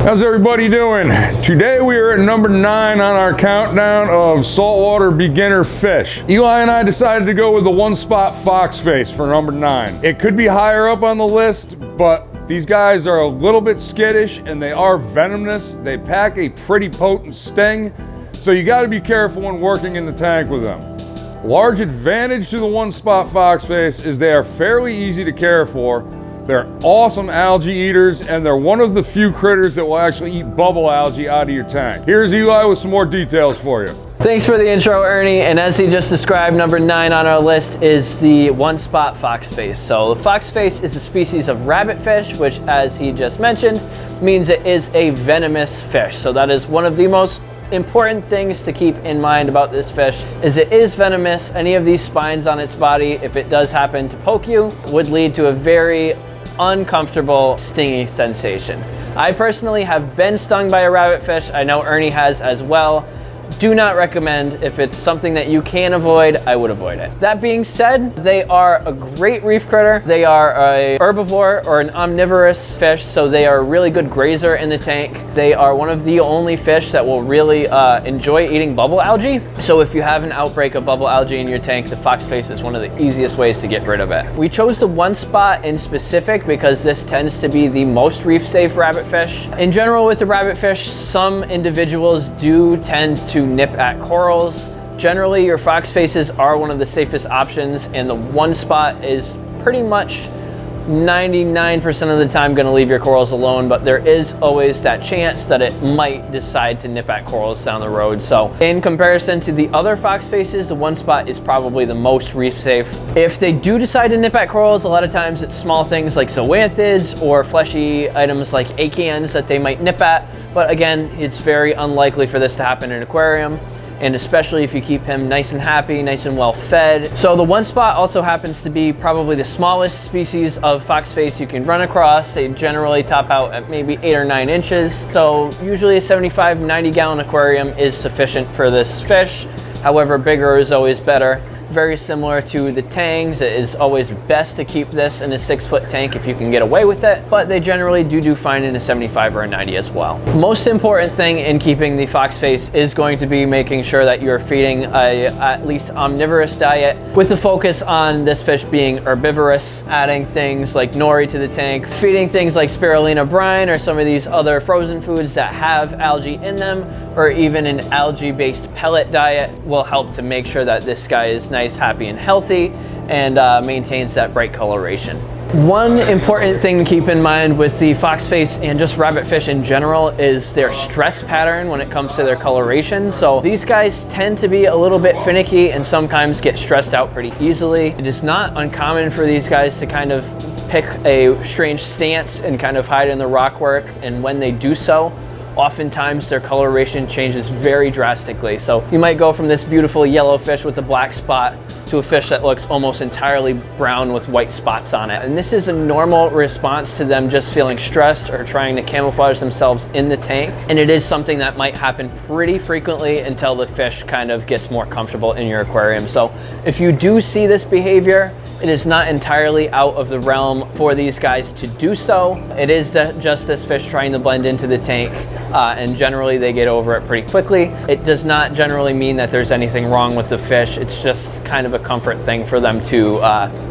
How's everybody doing? Today we are at number 9 on our countdown of saltwater beginner fish. Eli and I decided to go with the One-Spot Foxface for number 9. It could be higher up on the list, but these guys are a little bit skittish and they are venomous. They pack a pretty potent sting, so you got to be careful when working in the tank with them. Large advantage to the One-Spot Foxface is they are fairly easy to care for. They're awesome algae eaters, and they're one of the few critters that will actually eat bubble algae out of your tank. Here's Eli with some more details for you. Thanks for the intro, Ernie. And as he just described, number 9 on our list is the One-Spot Foxface. So the foxface is a species of rabbitfish, which, as he just mentioned, means it is a venomous fish. So that is one of the most important things to keep in mind about this fish is it is venomous. Any of these spines on its body, if it does happen to poke you, would lead to a very uncomfortable stinging sensation. I personally have been stung by a rabbitfish. I know Ernie has as well. Do not recommend. If it's something that you can avoid, I would avoid it. That being said, they are a great reef critter. They are a herbivore or an omnivorous fish, so they are a really good grazer in the tank. They are one of the only fish that will really enjoy eating bubble algae. So if you have an outbreak of bubble algae in your tank, the foxface is one of the easiest ways to get rid of it. We chose the One-Spot in specific because this tends to be the most reef safe rabbitfish. In general with the rabbitfish, some individuals do tend to nip at corals. Generally, your foxfaces are one of the safest options, and the One-Spot is pretty much 99% of the time going to leave your corals alone, but there is always that chance that it might decide to nip at corals down the road. So in comparison to the other foxfaces, the One-Spot is probably the most reef safe. If they do decide to nip at corals, a lot of times it's small things like zoanthids or fleshy items like acans that they might nip at. But again, it's very unlikely for this to happen in an aquarium, and especially if you keep him nice and happy, nice and well fed. So the One-Spot also happens to be probably the smallest species of foxface you can run across. They generally top out at maybe 8 or 9 inches. So usually a 75, 90 gallon aquarium is sufficient for this fish. However, bigger is always better. Very similar to the tangs, it is always best to keep this in a 6-foot tank if you can get away with it, but they generally do fine in a 75 or a 90 as well. Most important thing in keeping the foxface is going to be making sure that you're feeding a at least omnivorous diet with a focus on this fish being herbivorous, adding things like nori to the tank, feeding things like spirulina brine or some of these other frozen foods that have algae in them, or even an algae-based pellet diet will help to make sure that this guy is nice, happy, and healthy, and maintains that bright coloration. One important thing to keep in mind with the foxface and just rabbitfish in general is their stress pattern when it comes to their coloration. So these guys tend to be a little bit finicky and sometimes get stressed out pretty easily. It is not uncommon for these guys to kind of pick a strange stance and kind of hide in the rockwork, and when they do so, oftentimes their coloration changes very drastically. So you might go from this beautiful yellow fish with a black spot to a fish that looks almost entirely brown with white spots on it. And this is a normal response to them just feeling stressed or trying to camouflage themselves in the tank. And it is something that might happen pretty frequently until the fish kind of gets more comfortable in your aquarium. So if you do see this behavior, it is not entirely out of the realm for these guys to do so. It is just this fish trying to blend into the tank, and generally they get over it pretty quickly. It does not generally mean that there's anything wrong with the fish. It's just kind of a comfort thing for them to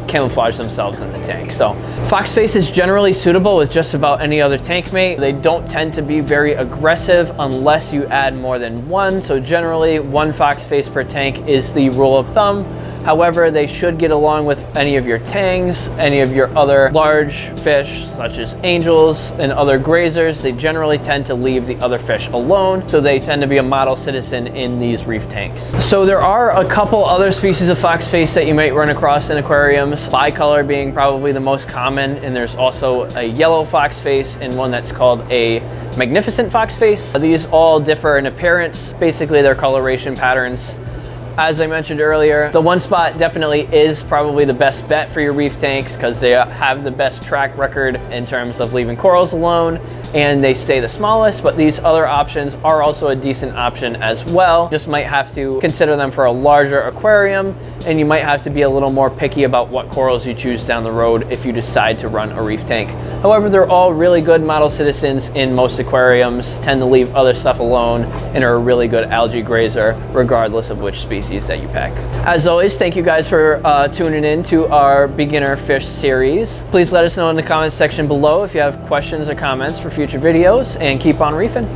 camouflage themselves in the tank. So foxface is generally suitable with just about any other tank mate. They don't tend to be very aggressive unless you add more than one. So generally 1 foxface per tank is the rule of thumb. However, they should get along with any of your tangs, any of your other large fish, such as angels and other grazers. They generally tend to leave the other fish alone, so they tend to be a model citizen in these reef tanks. So there are a couple other species of foxface that you might run across in aquariums, bicolor being probably the most common, and there's also a yellow foxface and one that's called a magnificent foxface. These all differ in appearance, basically their coloration patterns. As I mentioned earlier, the One-Spot definitely is probably the best bet for your reef tanks because they have the best track record in terms of leaving corals alone and they stay the smallest, but these other options are also a decent option as well. Just might have to consider them for a larger aquarium, and you might have to be a little more picky about what corals you choose down the road if you decide to run a reef tank. However, they're all really good model citizens in most aquariums, tend to leave other stuff alone, and are a really good algae grazer regardless of which species that you pick. As always, thank you guys for tuning in to our beginner fish series. Please let us know in the comments section below if you have questions or comments for future videos, and keep on reefing.